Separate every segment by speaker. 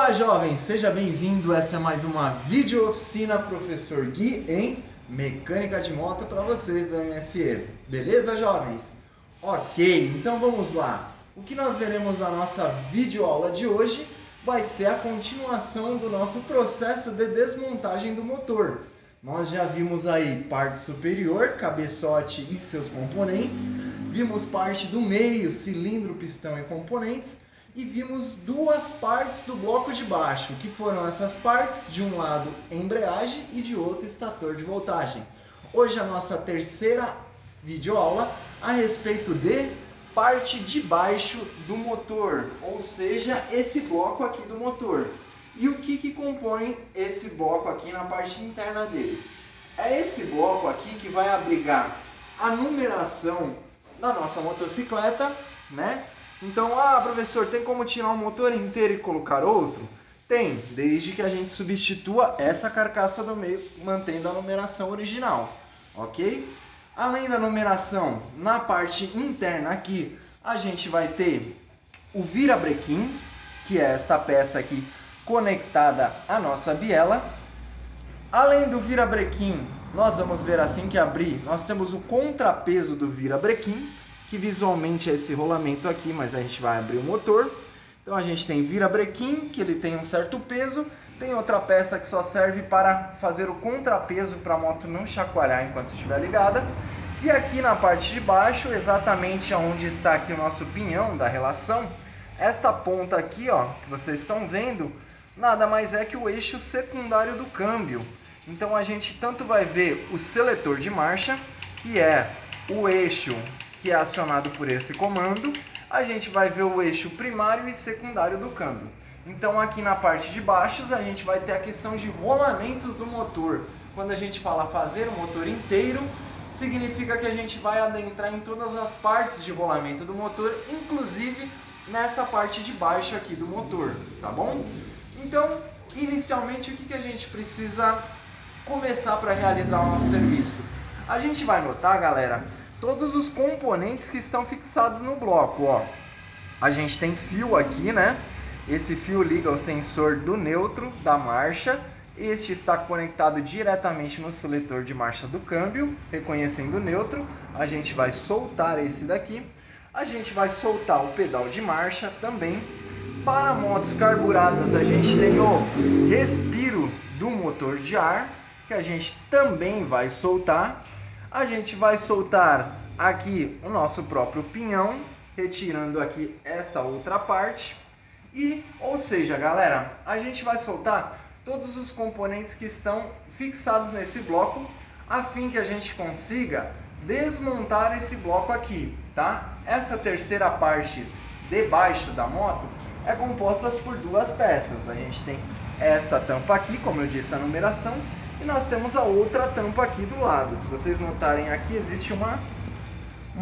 Speaker 1: Olá, jovens! Seja bem-vindo. Essa é mais uma videooficina Professor Gui em Mecânica de Moto para vocês do MSE. Beleza, jovens? Ok, então vamos lá. O que nós veremos na nossa videoaula de hoje vai ser a continuação do nosso processo de desmontagem do motor. Nós já vimos aí parte superior, cabeçote e seus componentes. Vimos parte do meio, cilindro, pistão e componentes. E vimos duas partes do bloco de baixo, que foram essas partes, de um lado embreagem e de outro estator de voltagem. Hoje a nossa terceira videoaula a respeito de parte de baixo do motor, ou seja, esse bloco aqui do motor. E o que compõe esse bloco aqui na parte interna dele? É esse bloco aqui que vai abrigar a numeração da nossa motocicleta, né? Então, professor, tem como tirar um motor inteiro e colocar outro? Tem, desde que a gente substitua essa carcaça do meio, mantendo a numeração original, ok? Além da numeração, na parte interna aqui, a gente vai ter o virabrequim, que é esta peça aqui conectada à nossa biela. Além do virabrequim, nós vamos ver assim que abrir, nós temos o contrapeso do virabrequim, que visualmente é esse rolamento aqui, mas a gente vai abrir o motor. Então a gente tem virabrequim, que ele tem um certo peso, tem outra peça que só serve para fazer o contrapeso para a moto não chacoalhar enquanto estiver ligada. E aqui na parte de baixo, exatamente onde está aqui o nosso pinhão da relação, esta ponta aqui, ó, que vocês estão vendo, nada mais é que o eixo secundário do câmbio. Então a gente tanto vai ver o seletor de marcha, que é o eixo que é acionado por esse comando, a gente vai ver o eixo primário e secundário do câmbio. Então aqui na parte de baixo a gente vai ter a questão de rolamentos do motor. Quando a gente fala fazer o motor inteiro, significa que a gente vai adentrar em todas as partes de rolamento do motor, inclusive nessa parte de baixo aqui do motor, tá bom? Então, inicialmente, o que a gente precisa começar para realizar o nosso serviço? A gente vai notar, galera, todos os componentes que estão fixados no bloco, ó. A gente tem fio aqui, né? Esse fio liga o sensor do neutro da marcha. Este está conectado diretamente no seletor de marcha do câmbio, reconhecendo o neutro. A gente vai soltar esse daqui. A gente vai soltar o pedal de marcha também. Para motos carburadas, a gente tem o respiro do motor de ar, que a gente também vai soltar. A gente vai soltar aqui o nosso próprio pinhão, retirando aqui esta outra parte. E, ou seja, galera, a gente vai soltar todos os componentes que estão fixados nesse bloco, a fim que a gente consiga desmontar esse bloco aqui, tá? Essa terceira parte de baixo da moto é composta por duas peças. A gente tem esta tampa aqui, como eu disse, a numeração. E nós temos a outra tampa aqui do lado. Se vocês notarem aqui, existe uma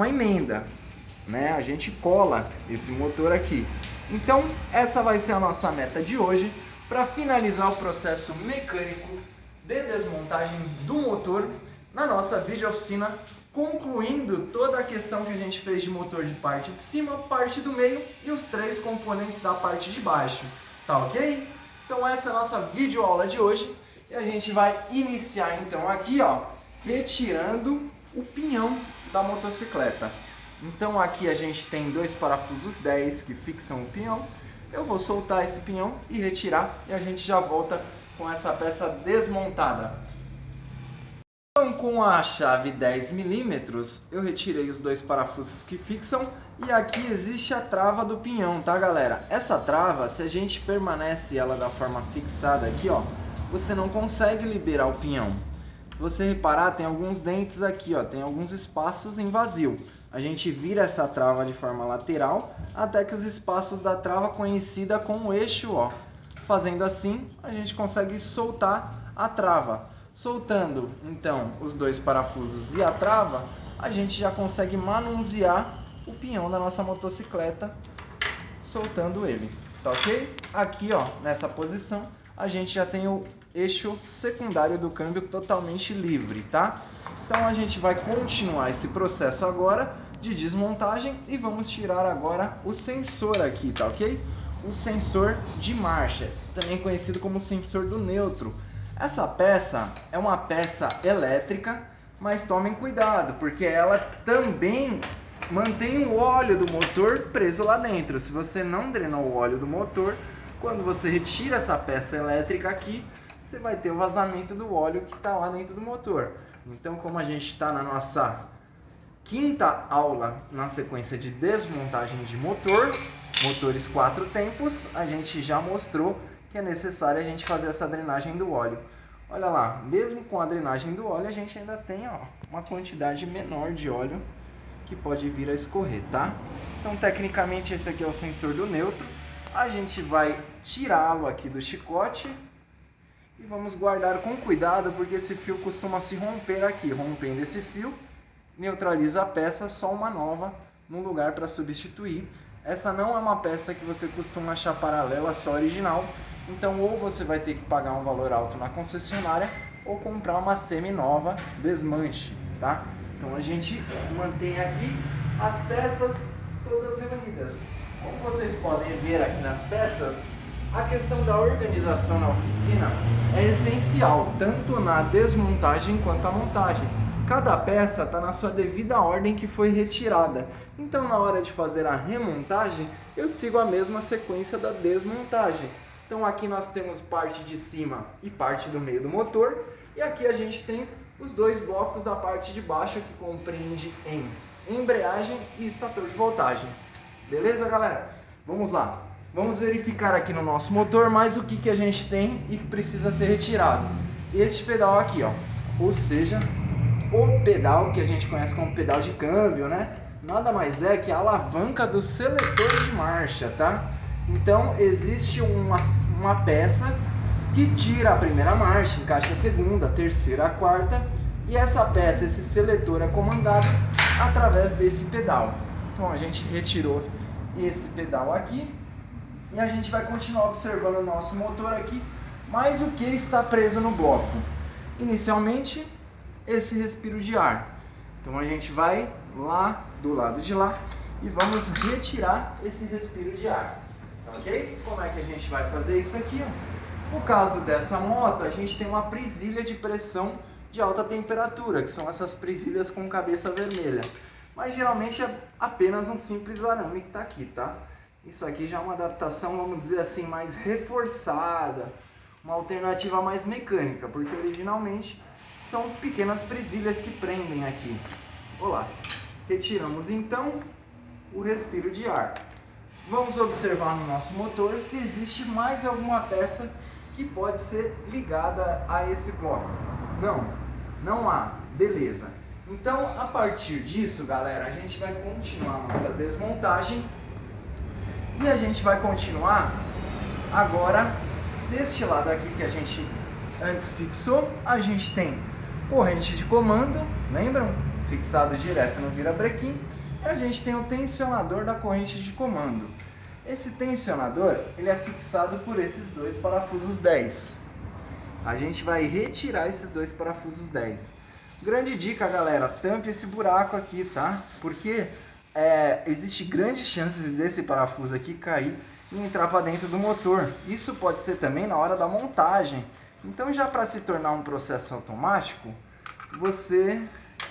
Speaker 1: emenda, né? A gente cola esse motor aqui. Então, essa vai ser a nossa meta de hoje para finalizar o processo mecânico de desmontagem do motor na nossa videooficina, concluindo toda a questão que a gente fez de motor de parte de cima, parte do meio e os três componentes da parte de baixo. Tá ok? Então, essa é a nossa videoaula de hoje. E a gente vai iniciar então aqui, ó, retirando o pinhão da motocicleta. Então aqui a gente tem dois parafusos 10 que fixam o pinhão. Eu vou soltar esse pinhão e retirar e a gente já volta com essa peça desmontada. Então, com a chave 10 milímetros, eu retirei os dois parafusos que fixam e aqui existe a trava do pinhão, tá, galera? Essa trava, se a gente permanece ela da forma fixada aqui, ó, você não consegue liberar o pinhão. Se você reparar, tem alguns dentes aqui, ó, tem alguns espaços em vazio. A gente vira essa trava de forma lateral até que os espaços da trava conhecida como eixo, ó. Fazendo assim, a gente consegue soltar a trava. Soltando, então, os dois parafusos e a trava, a gente já consegue manusear o pinhão da nossa motocicleta, soltando ele, tá ok? Aqui, ó, nessa posição, a gente já tem o eixo secundário do câmbio totalmente livre, tá? Então a gente vai continuar esse processo agora de desmontagem e vamos tirar agora o sensor aqui, tá ok? o sensor de marcha, também conhecido como sensor do neutro. Essa peça é uma peça elétrica, mas tomem cuidado, porque ela também mantém o óleo do motor preso lá dentro. Se você não drenar o óleo do motor, quando você retira essa peça elétrica aqui, você vai ter o vazamento do óleo que está lá dentro do motor. Então, como a gente está na nossa quinta aula na sequência de desmontagem de motor, motores 4 tempos, a gente já mostrou que é necessário a gente fazer essa drenagem do óleo. Olha lá, mesmo com a drenagem do óleo, a gente ainda tem uma quantidade menor de óleo que pode vir a escorrer, tá? Então, tecnicamente, esse aqui é o sensor do neutro. A gente vai tirá-lo aqui do chicote e vamos guardar com cuidado, porque esse fio costuma se romper aqui. Rompendo esse fio, neutraliza a peça, só uma nova no lugar para substituir. Essa não é uma peça que você costuma achar paralela, só original. Então, ou você vai ter que pagar um valor alto na concessionária, ou comprar uma semi-nova desmanche, tá? Então, a gente mantém aqui as peças todas reunidas. Como vocês podem ver aqui nas peças, a questão da organização na oficina é essencial, tanto na desmontagem quanto na montagem. Cada peça está na sua devida ordem que foi retirada. Então, na hora de fazer a remontagem, eu sigo a mesma sequência da desmontagem. Então, aqui nós temos parte de cima e parte do meio do motor. E aqui a gente tem os dois blocos da parte de baixo, que compreende em embreagem e estator de voltagem. Beleza, galera? Vamos lá. Vamos verificar aqui no nosso motor mais o que a gente tem e que precisa ser retirado. Este pedal aqui, ó. Ou seja, o pedal que a gente conhece como pedal de câmbio, né? Nada mais é que a alavanca do seletor de marcha, tá? Então, existe uma peça que tira a primeira marcha, encaixa a segunda, a terceira, a quarta. E essa peça, esse seletor, é comandado através desse pedal. Então, a gente retirou esse pedal aqui. E a gente vai continuar observando o nosso motor aqui. Mas o que está preso no bloco? Inicialmente, esse respiro de ar. Então a gente vai lá do lado de lá e vamos retirar esse respiro de ar, ok? Como é que a gente vai fazer isso aqui? No caso dessa moto, a gente tem uma presilha de pressão de alta temperatura, que são essas presilhas com cabeça vermelha. Mas geralmente é apenas um simples arame que está aqui, tá? Isso aqui já é uma adaptação, vamos dizer assim, mais reforçada, uma alternativa mais mecânica, porque originalmente são pequenas presilhas que prendem aqui. Olá. Retiramos então o respiro de ar. Vamos observar no nosso motor se existe mais alguma peça que pode ser ligada a esse bloco. Não há. Beleza. Então, a partir disso, galera, a gente vai continuar nossa desmontagem e a gente vai continuar agora deste lado aqui que a gente antes fixou. A gente tem corrente de comando, lembram? Fixado direto no virabrequim. E a gente tem o tensionador da corrente de comando. Esse tensionador, ele é fixado por esses dois parafusos 10. A gente vai retirar esses dois parafusos 10. Grande dica, galera, tampe esse buraco aqui, tá? Porque existe grandes chances desse parafuso aqui cair e entrar para dentro do motor. Isso pode ser também na hora da montagem. Então, já para se tornar um processo automático, você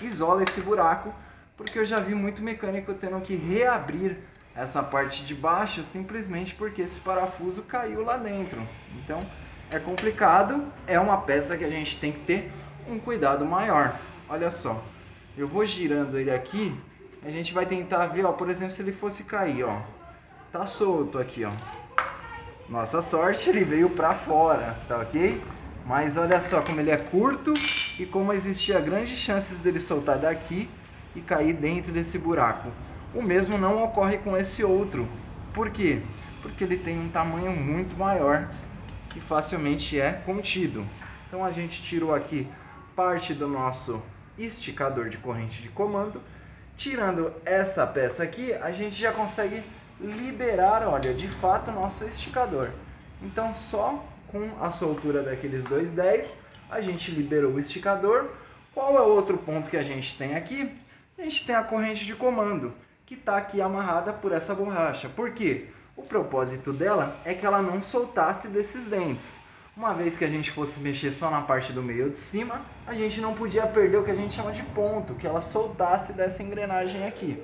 Speaker 1: isola esse buraco, porque eu já vi muito mecânico tendo que reabrir essa parte de baixo simplesmente porque esse parafuso caiu lá dentro. Então, é complicado, é uma peça que a gente tem que ter um cuidado maior. Olha só, eu vou girando ele aqui, a gente vai tentar ver, ó, por exemplo, se ele fosse cair, ó, tá solto aqui, ó. Nossa sorte, ele veio pra fora, tá ok? Mas olha só como ele é curto e como existia grandes chances dele soltar daqui e cair dentro desse buraco. O mesmo não ocorre com esse outro. Por quê? Porque ele tem um tamanho muito maior que facilmente é contido. Então a gente tirou aqui parte do nosso esticador de corrente de comando. Tirando essa peça aqui, a gente já consegue liberar, olha, de fato, o nosso esticador. Então, só com a soltura daqueles dois 10, a gente liberou o esticador. Qual é o outro ponto que a gente tem aqui? A gente tem a corrente de comando, que está aqui amarrada por essa borracha. Por quê? O propósito dela é que ela não soltasse desses dentes. Uma vez que a gente fosse mexer só na parte do meio ou de cima, a gente não podia perder o que a gente chama de ponto, que ela soltasse dessa engrenagem aqui.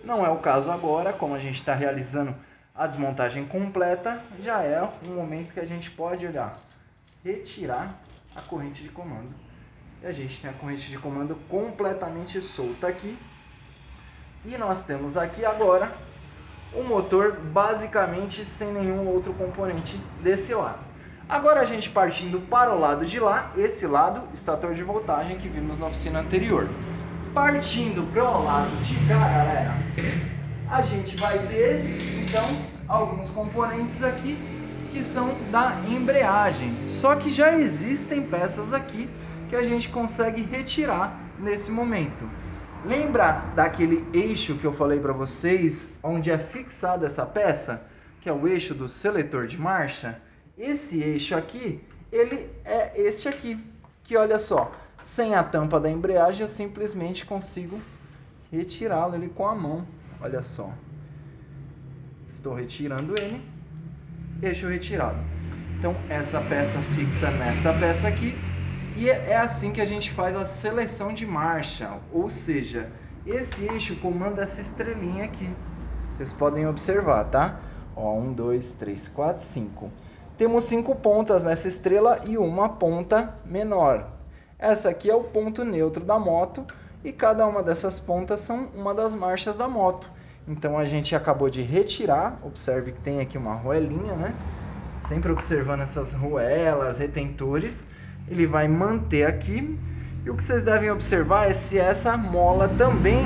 Speaker 1: Não é o caso agora, como a gente está realizando a desmontagem completa, já é um momento que a gente pode, olhar, retirar a corrente de comando. E a gente tem a corrente de comando completamente solta aqui. E nós temos aqui agora o motor basicamente sem nenhum outro componente desse lado. Agora a gente partindo para o lado de lá, esse lado, estator de voltagem que vimos na oficina anterior. Partindo para o lado de cá, galera, a gente vai ter, então, alguns componentes aqui que são da embreagem. Só que já existem peças aqui que a gente consegue retirar nesse momento. Lembra daquele eixo que eu falei para vocês, onde é fixada essa peça, que é o eixo do seletor de marcha? Esse eixo aqui, ele é este aqui, que olha só, sem a tampa da embreagem eu simplesmente consigo retirá-lo ele com a mão, olha só. Estou retirando ele, eixo retirado. Então essa peça fixa nesta peça aqui, e é assim que a gente faz a seleção de marcha, ou seja, esse eixo comanda essa estrelinha aqui. Vocês podem observar, tá? Ó, 1, 2, 3, 4, 5. Temos 5 pontas nessa estrela e uma ponta menor. Essa aqui é o ponto neutro da moto e cada uma dessas pontas são uma das marchas da moto. Então a gente acabou de retirar, observe que tem aqui uma roelinha, né? Sempre observando essas roelas, retentores, ele vai manter aqui. E o que vocês devem observar é se essa mola também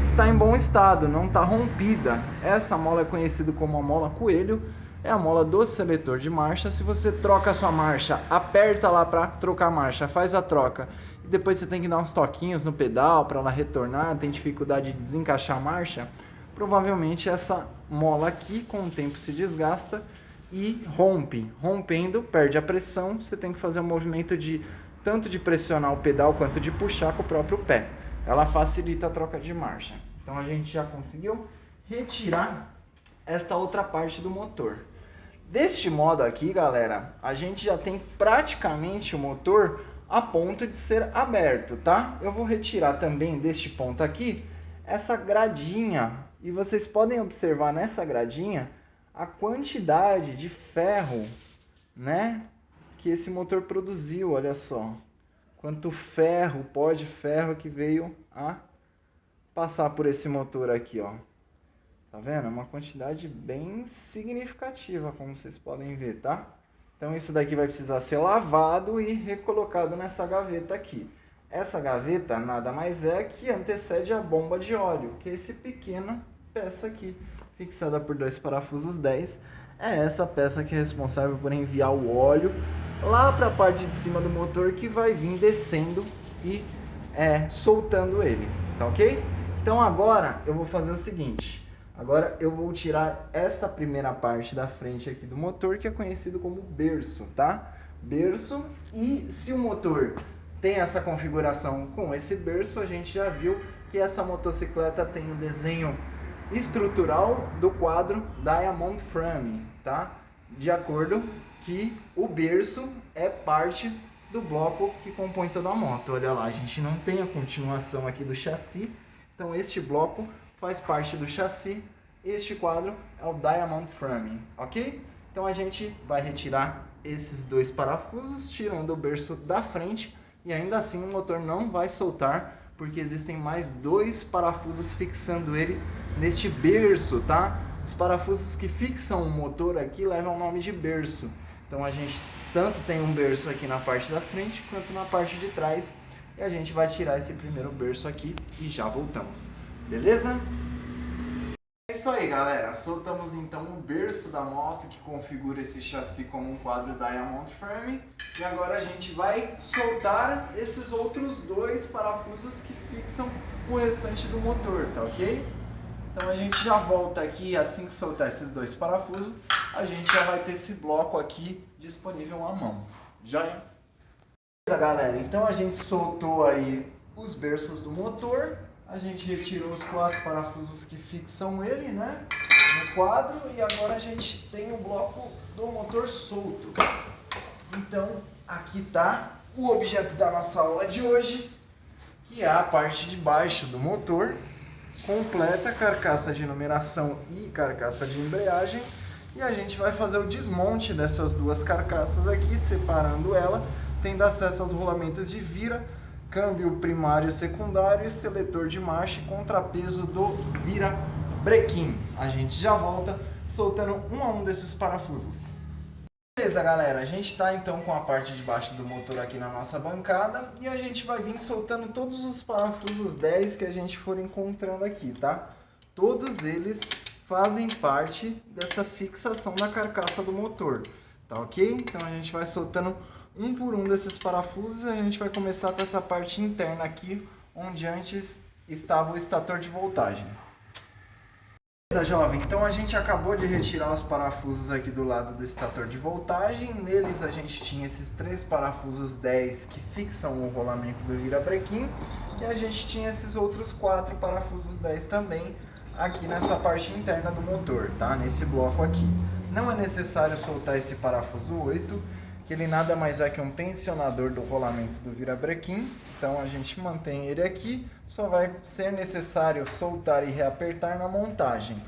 Speaker 1: está em bom estado, não está rompida. Essa mola é conhecida como a mola coelho, é a mola do seletor de marcha. Se você troca a sua marcha, aperta lá para trocar a marcha, faz a troca e depois você tem que dar uns toquinhos no pedal para ela retornar, tem dificuldade de desencaixar a marcha, provavelmente essa mola aqui com o tempo se desgasta e rompe. Rompendo, perde a pressão, você tem que fazer um movimento de tanto de pressionar o pedal quanto de puxar com o próprio pé. Ela facilita a troca de marcha. Então a gente já conseguiu retirar esta outra parte do motor. Deste modo aqui, galera, a gente já tem praticamente o motor a ponto de ser aberto, tá? Eu vou retirar também deste ponto aqui essa gradinha e vocês podem observar nessa gradinha a quantidade de ferro, né, que esse motor produziu. Olha só quanto ferro, pó de ferro que veio a passar por esse motor aqui, ó. Tá vendo? É uma quantidade bem significativa, como vocês podem ver, tá? Então isso daqui vai precisar ser lavado e recolocado nessa gaveta aqui. Essa gaveta nada mais é que antecede a bomba de óleo, que é esse pequena peça aqui, fixada por 2 parafusos 10. É essa peça que é responsável por enviar o óleo lá para a parte de cima do motor, que vai vir descendo e soltando ele, tá ok? Então agora eu vou fazer o seguinte. Agora eu vou tirar essa primeira parte da frente aqui do motor, que é conhecido como berço, tá? Berço. E se o motor tem essa configuração com esse berço, a gente já viu que essa motocicleta tem o desenho estrutural do quadro Diamond Frame, tá? De acordo que o berço é parte do bloco que compõe toda a moto. Olha lá, a gente não tem a continuação aqui do chassi, então este bloco faz parte do chassi. Este quadro é o Diamond Frame, ok? Então a gente vai retirar esses 2 parafusos, tirando o berço da frente, e ainda assim o motor não vai soltar, porque existem mais 2 parafusos fixando ele neste berço, tá? Os parafusos que fixam o motor aqui levam o nome de berço. Então a gente tanto tem um berço aqui na parte da frente quanto na parte de trás, e a gente vai tirar esse primeiro berço aqui e já voltamos, beleza? É isso aí, galera, soltamos então o berço da moto que configura esse chassi como um quadro Diamond Frame, e agora a gente vai soltar esses outros 2 parafusos que fixam o restante do motor, tá ok? Então a gente já volta aqui, assim que soltar esses 2 parafusos, a gente já vai ter esse bloco aqui disponível à mão. Já é? Beleza, galera, então a gente soltou aí os berços do motor. A gente retirou os 4 parafusos que fixam ele, né? no quadro e agora a gente tem o bloco do motor solto. Então, aqui está o objeto da nossa aula de hoje, que é a parte de baixo do motor, completa carcaça de numeração e carcaça de embreagem. E a gente vai fazer o desmonte dessas duas carcaças aqui, separando ela, tendo acesso aos rolamentos de vira, câmbio primário e secundário, seletor de marcha e contrapeso do virabrequim. A gente já volta soltando um a um desses parafusos. Beleza, galera, a gente está então com a parte de baixo do motor aqui na nossa bancada e a gente vai vir soltando todos os parafusos 10 que a gente for encontrando aqui, tá? Todos eles fazem parte dessa fixação da carcaça do motor, tá ok? Então a gente vai soltando um por um desses parafusos e a gente vai começar com essa parte interna aqui, onde antes estava o estator de voltagem. Beleza, jovem? Então a gente acabou de retirar os parafusos aqui do lado do estator de voltagem. Neles a gente tinha esses 3 parafusos 10 que fixam o rolamento do virabrequim e a gente tinha esses outros 4 parafusos 10 também aqui nessa parte interna do motor, tá? Nesse bloco aqui. Não é necessário soltar esse parafuso 8, que ele nada mais é que um tensionador do rolamento do virabrequim. Então a gente mantém ele aqui, só vai ser necessário soltar e reapertar na montagem.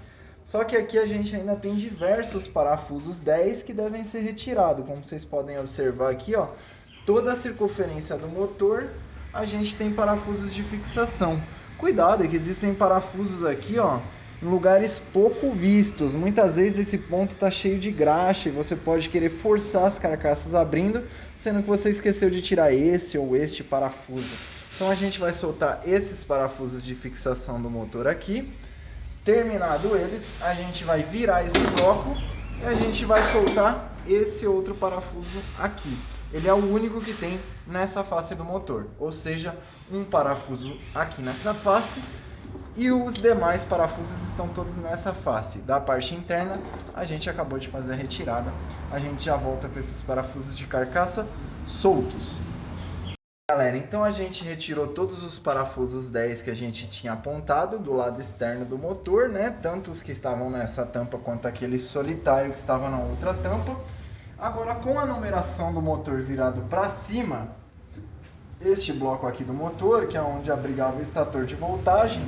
Speaker 1: Só que aqui a gente ainda tem diversos parafusos 10 que devem ser retirados. Como vocês podem observar aqui, ó, toda a circunferência do motor a gente tem parafusos de fixação. Cuidado, que existem parafusos aqui, ó, em lugares pouco vistos. Muitas vezes esse ponto está cheio de graxa e você pode querer forçar as carcaças abrindo, sendo que você esqueceu de tirar esse ou este parafuso. Então a gente vai soltar esses parafusos de fixação do motor aqui. Terminado eles, a gente vai virar esse bloco e a gente vai soltar esse outro parafuso aqui. Ele é o único que tem nessa face do motor, ou seja, um parafuso aqui nessa face e os demais parafusos estão todos nessa face. Da parte interna, a gente acabou de fazer a retirada. A gente já volta com esses parafusos de carcaça soltos. Galera, então a gente retirou todos os parafusos 10 que a gente tinha apontado do lado externo do motor, né? Tanto os que estavam nessa tampa quanto aquele solitário que estava na outra tampa. Agora, com a numeração do motor virado para cima, este bloco aqui do motor, que é onde abrigava o estator de voltagem,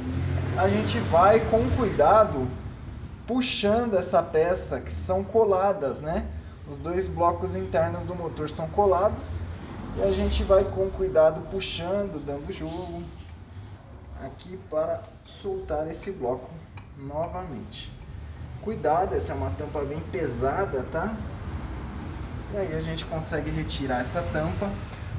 Speaker 1: a gente vai com cuidado puxando essa peça, que são coladas, né? Os dois blocos internos do motor são colados e a gente vai com cuidado puxando, dando jogo aqui para soltar esse bloco novamente. Cuidado, essa é uma tampa bem pesada, tá? E aí a gente consegue retirar essa tampa.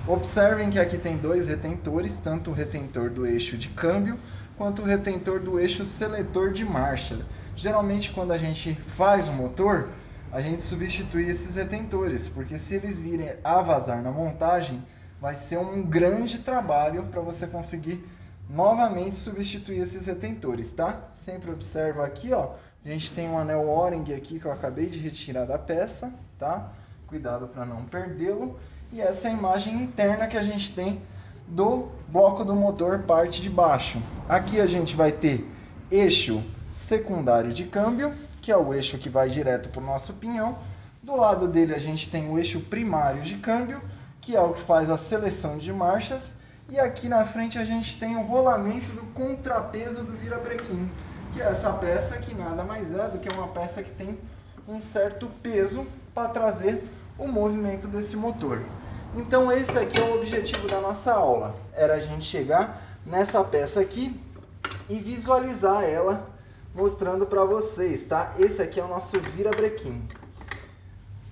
Speaker 1: Observem que aqui tem 2 retentores, tanto o retentor do eixo de câmbio quanto o retentor do eixo seletor de marcha. Geralmente quando a gente faz o motor, a gente substitui esses retentores, porque se eles virem a vazar na montagem, vai ser um grande trabalho para você conseguir novamente substituir esses retentores, tá? Sempre observa aqui, ó, a gente tem um anel O-ring aqui que eu acabei de retirar da peça, tá? Cuidado para não perdê-lo. E essa é a imagem interna que a gente tem do bloco do motor, parte de baixo. Aqui a gente vai ter eixo secundário de câmbio, que é o eixo que vai direto para o nosso pinhão. Do lado dele a gente tem o eixo primário de câmbio, que é o que faz a seleção de marchas. E aqui na frente a gente tem o rolamento do contrapeso do virabrequim, que é essa peça que nada mais é do que uma peça que tem um certo peso para trazer o movimento desse motor. Então esse aqui é o objetivo da nossa aula, era a gente chegar nessa peça aqui e visualizar ela, mostrando para vocês, tá? Esse aqui é o nosso virabrequim.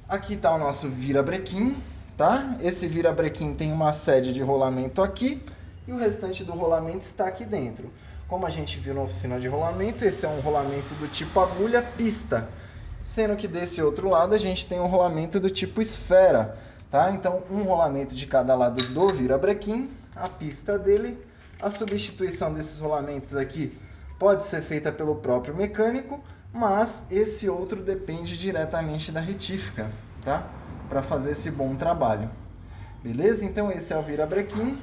Speaker 1: Aqui está o nosso virabrequim, tá? Esse virabrequim tem uma sede de rolamento aqui e o restante do rolamento está aqui dentro. Como a gente viu na oficina de rolamento, esse é um rolamento do tipo agulha pista, sendo que desse outro lado a gente tem um rolamento do tipo esfera, tá? Então um rolamento de cada lado do virabrequim, a pista dele. A substituição desses rolamentos aqui pode ser feita pelo próprio mecânico, mas esse outro depende diretamente da retífica, tá? Para fazer esse bom trabalho. Beleza? Então esse é o virabrequim.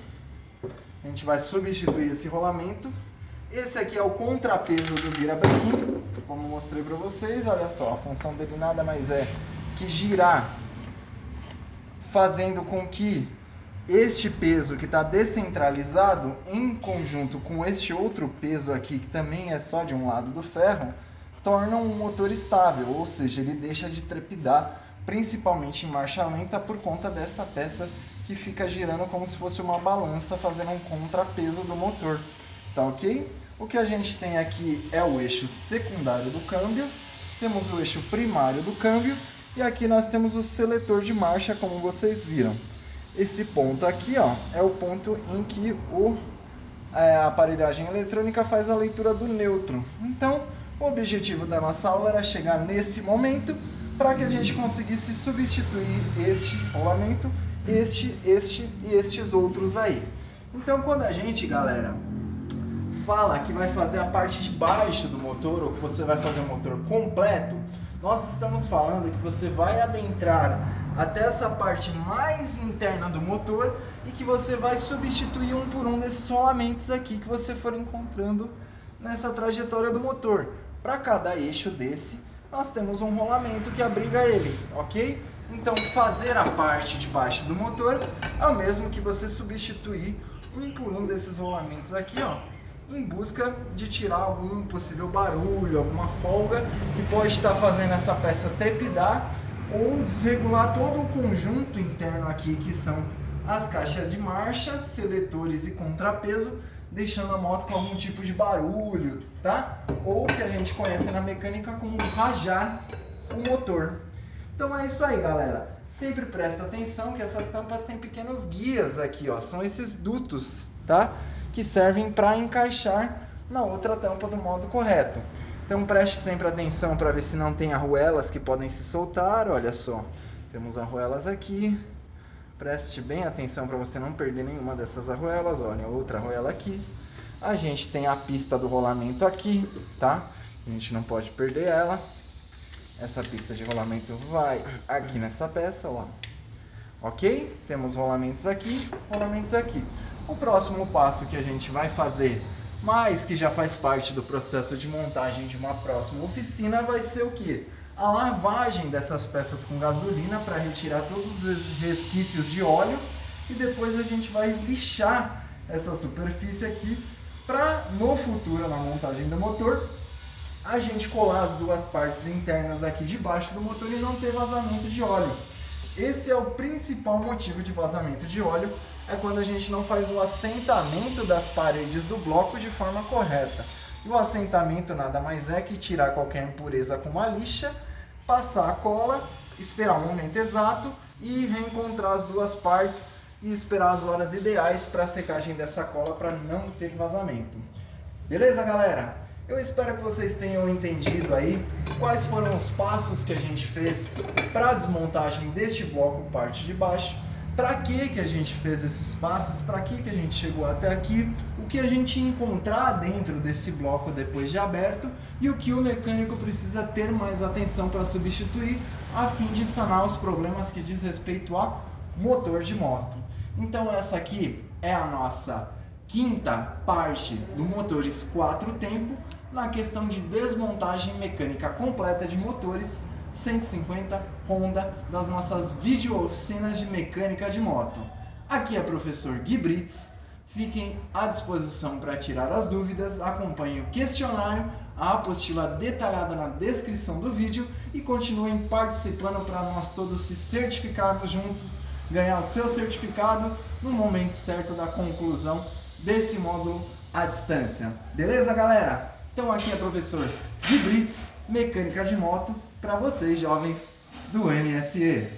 Speaker 1: A gente vai substituir esse rolamento Esse aqui é o contrapeso do virabrequim, como mostrei para vocês. Olha só, a função dele nada mais é que girar, fazendo com que este peso que está descentralizado, em conjunto com este outro peso aqui, que também é só de um lado do ferro, torna um motor estável, ou seja, ele deixa de trepidar, principalmente em marcha lenta, por conta dessa peça que fica girando como se fosse uma balança, fazendo um contrapeso do motor. Tá ok? O que a gente tem aqui é o eixo secundário do câmbio, temos o eixo primário do câmbio, e aqui nós temos o seletor de marcha, como vocês viram. Esse ponto aqui, ó, é o ponto em que a aparelhagem eletrônica faz a leitura do neutro. Então, o objetivo da nossa aula era chegar nesse momento para que a gente conseguisse substituir este rolamento, este e estes outros aí. Então, quando a gente, galera, fala que vai fazer a parte de baixo do motor, ou que você vai fazer um motor completo, nós estamos falando que você vai adentrar até essa parte mais interna do motor e que você vai substituir um por um desses rolamentos aqui que você for encontrando nessa trajetória do motor. Para cada eixo desse, nós temos um rolamento que abriga ele, ok? Então, fazer a parte de baixo do motor é o mesmo que você substituir um por um desses rolamentos aqui, ó, em busca de tirar algum possível barulho, alguma folga que pode estar fazendo essa peça trepidar ou desregular todo o conjunto interno aqui, que são as caixas de marcha, seletores e contrapeso, deixando a moto com algum tipo de barulho, tá? Ou que a gente conhece na mecânica como rajar o motor. Então é isso aí, galera. Sempre presta atenção que essas tampas têm pequenos guias aqui, ó. São esses dutos, tá? Que servem para encaixar na outra tampa do modo correto. Então preste sempre atenção para ver se não tem arruelas que podem se soltar. Olha só, temos arruelas aqui. Preste bem atenção para você não perder nenhuma dessas arruelas. Olha, outra arruela aqui. A gente tem a pista do rolamento aqui, tá? A gente não pode perder ela. Essa pista de rolamento vai aqui nessa peça, ó. Ok? Temos rolamentos aqui, rolamentos aqui. O próximo passo que a gente vai fazer, mas que já faz parte do processo de montagem de uma próxima oficina, vai ser o quê? A lavagem dessas peças com gasolina para retirar todos os resquícios de óleo e depois a gente vai lixar essa superfície aqui para no futuro, na montagem do motor, a gente colar as duas partes internas aqui de baixo do motor e não ter vazamento de óleo. Esse é o principal motivo de vazamento de óleo, é quando a gente não faz o assentamento das paredes do bloco de forma correta. E o assentamento nada mais é que tirar qualquer impureza com uma lixa, passar a cola, esperar o momento exato e reencontrar as duas partes e esperar as horas ideais para a secagem dessa cola para não ter vazamento. Beleza, galera? Eu espero que vocês tenham entendido aí quais foram os passos que a gente fez para a desmontagem deste bloco parte de baixo, para que a gente fez esses passos, para que a gente chegou até aqui, o que a gente encontrar dentro desse bloco depois de aberto e o que o mecânico precisa ter mais atenção para substituir a fim de sanar os problemas que diz respeito a motor de moto. Então essa aqui é a nossa quinta parte do Motores 4 Tempo, na questão de desmontagem mecânica completa de motores 150 Honda das nossas videooficinas de mecânica de moto. Aqui é o professor Gui Brits, fiquem à disposição para tirar as dúvidas, acompanhem o questionário, a apostila detalhada na descrição do vídeo e continuem participando para nós todos se certificarmos juntos, ganhar o seu certificado no momento certo da conclusão desse módulo à distância. Beleza, galera? Então aqui é o professor Gui Brits, mecânica de moto, para vocês jovens do MSE.